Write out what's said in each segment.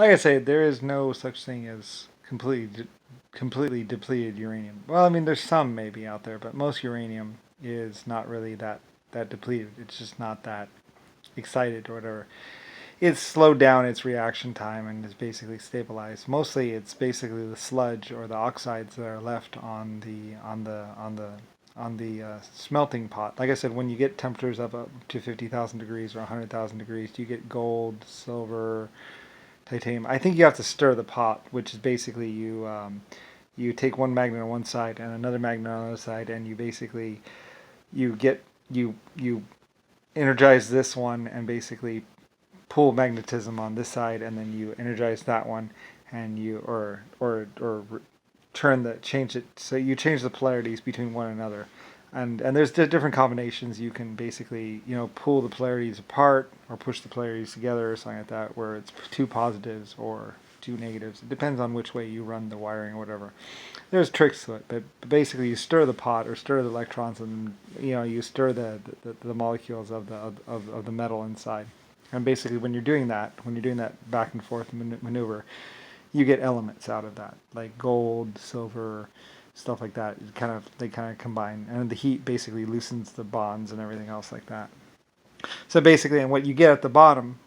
Like I say, there is no such thing as completely depleted uranium. Well, I mean, there's some maybe out there, but most uranium is not really that depleted. It's just not that excited or whatever. It's slowed down its reaction time and is basically stabilized. Mostly, it's basically the sludge or the oxides that are left on the smelting pot. Like I said, when you get temperatures up to 50,000 degrees or 100,000 degrees, you get gold, silver, titanium. I think you have to stir the pot, which is basically you take one magnet on one side and another magnet on the other side, and you basically you get you energize this one and basically pull magnetism on this side, and then you energize that one, and you or turn the change it so you change the polarities between one another, and there's different combinations. You can basically pull the polarities apart or push the polarities together or something like that, where it's two positives or two negatives. It depends on which way you run the wiring or whatever. There's tricks to it, but basically you stir the pot or stir the electrons, and you stir the molecules of the metal inside. And basically, when you're doing that back and forth maneuver, you get elements out of that, like gold, silver, stuff like that. They kind of combine, and the heat basically loosens the bonds and everything else like that. So basically, and what you get at the bottom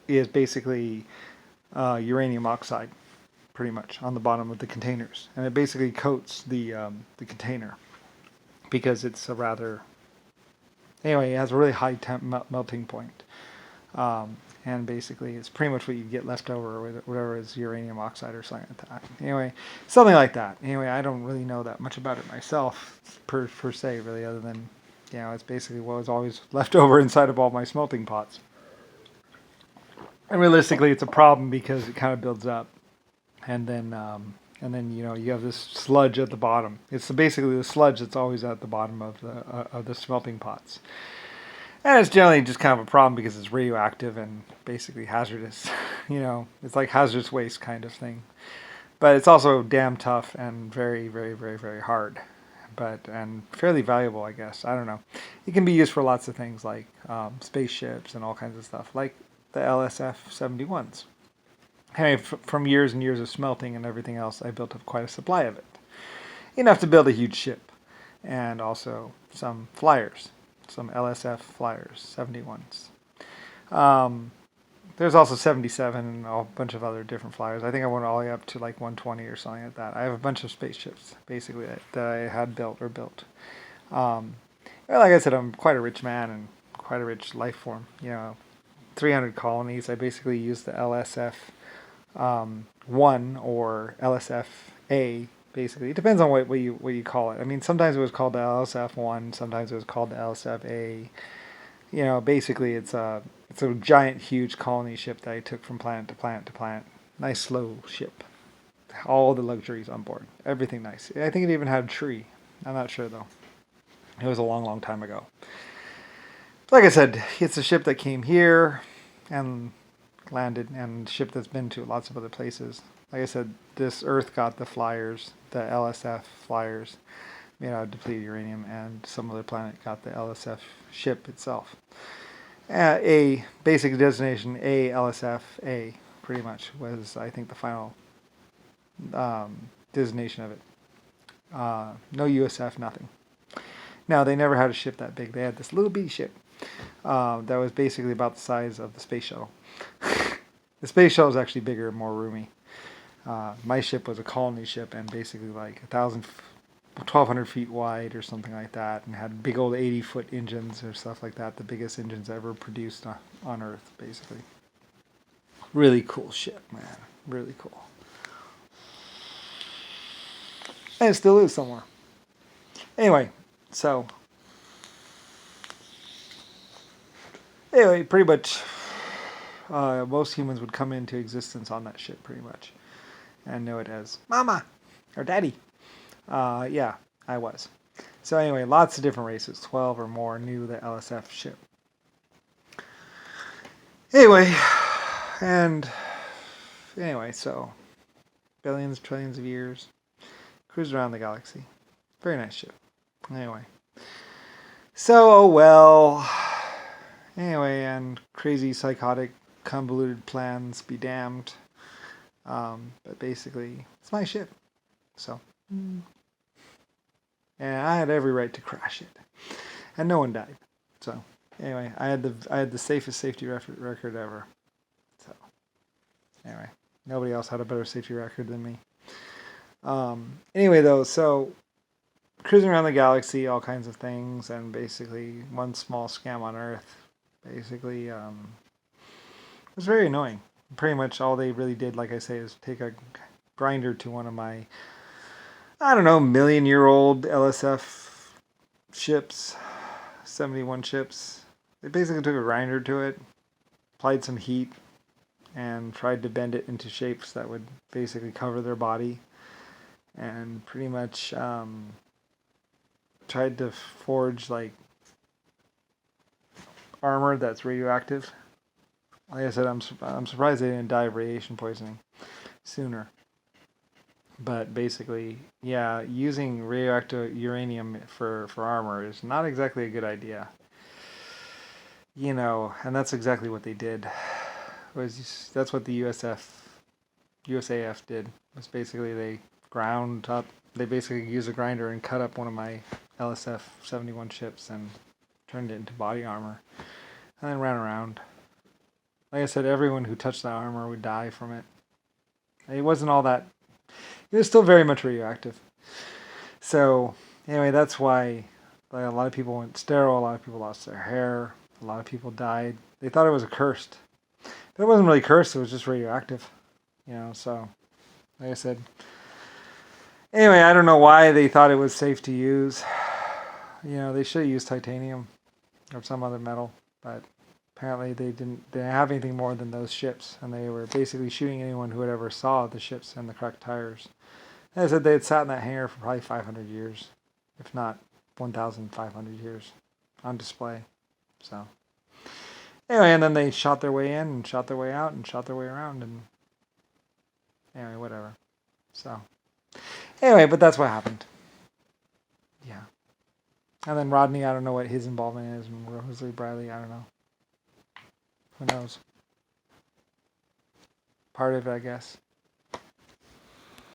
is basically uranium oxide, pretty much on the bottom of the containers, and it basically coats the container because it's a rather anyway. It has a really high melting point. And basically, it's pretty much what you get left over, or whatever is uranium oxide or something like that. Anyway, something like that. Anyway, I don't really know that much about it myself, per se, really, other than, it's basically what was always left over inside of all my smelting pots. And realistically, it's a problem because it kind of builds up, and then you have this sludge at the bottom. It's basically the sludge that's always at the bottom of the smelting pots. And it's generally just kind of a problem because it's radioactive and basically hazardous. It's like hazardous waste kind of thing. But it's also damn tough and very, very, very, very hard. And fairly valuable, I guess. I don't know. It can be used for lots of things like spaceships and all kinds of stuff, like the LSF-71s. Anyway, from years and years of smelting and everything else, I built up quite a supply of it. Enough to build a huge ship. And also some flyers. Some LSF flyers, 71s. There's also 77 and a bunch of other different flyers. I think I went all the way up to like 120 or something like that. I have a bunch of spaceships, basically, that I had built or built. Like I said, I'm quite a rich man and quite a rich life form. 300 colonies. I basically used the LSF-1 or LSF-A. Basically, it depends on what you call it. I mean, sometimes it was called the LSF-1, sometimes it was called the LSF-A. Basically, it's a giant, huge colony ship that I took from planet to planet to planet. Nice, slow ship. All the luxuries on board. Everything nice. I think it even had a tree. I'm not sure though. It was a long, long time ago. Like I said, it's a ship that came here and landed, and a ship that's been to lots of other places. Like I said, this Earth got the flyers, the LSF flyers, made out of depleted uranium, and some other planet got the LSF ship itself. A basic designation, A LSF A, pretty much was, I think, the final designation of it. No USAF, nothing. Now, they never had a ship that big. They had this little bitty ship that was basically about the size of the space shuttle. The space shuttle was actually bigger and more roomy. My ship was a colony ship and basically like 1,200 feet wide or something like that, and had big old 80-foot engines or stuff like that, the biggest engines ever produced on Earth, basically. Really cool ship, man. Really cool. And it still is somewhere. Anyway, pretty much most humans would come into existence on that ship, pretty much. And know it as Mama or Daddy. Yeah, I was. So anyway, lots of different races, 12 or more, knew the LSF ship. Anyway, so billions, trillions of years, cruised around the galaxy. Very nice ship. Anyway. So, well, anyway, and crazy, psychotic, convoluted plans be damned. But basically, it's my ship. So, and I had every right to crash it, and no one died. So, anyway, I had the safest safety record ever. So, anyway, nobody else had a better safety record than me. Anyway, though, so cruising around the galaxy, all kinds of things, and basically one small scam on Earth. Basically, it was very annoying. Pretty much all they really did, like I say, is take a grinder to one of my, I don't know, million-year-old LSF ships, 71 ships. They basically took a grinder to it, applied some heat, and tried to bend it into shapes that would basically cover their body, and pretty much tried to forge like armor that's radioactive. Like I said, I'm surprised they didn't die of radiation poisoning sooner. But basically, yeah, using radioactive uranium for armor is not exactly a good idea. You know, and that's exactly what they did. That's what the USAF did. Was basically they basically used a grinder and cut up one of my LSF-71 ships and turned it into body armor, and then ran around. Like I said, everyone who touched that armor would die from it. It wasn't all that. It was still very much radioactive. So anyway, that's why like, a lot of people went sterile. A lot of people lost their hair. A lot of people died. They thought it was cursed, but it wasn't really cursed. It was just radioactive. You know. So like I said. Anyway, I don't know why they thought it was safe to use. You know, they should have used titanium or some other metal, but apparently they didn't have anything more than those ships, and they were basically shooting anyone who had ever saw the ships and the cracked tires. As I said, they had sat in that hangar for probably 500 years, if not 1,500 years, on display. So anyway, and then they shot their way in and shot their way out and shot their way around, and anyway, whatever. So anyway, but that's what happened. Yeah. And then Rodney, I don't know what his involvement is, and Rosalie Bradley, I don't know. Who knows? Part of it, I guess.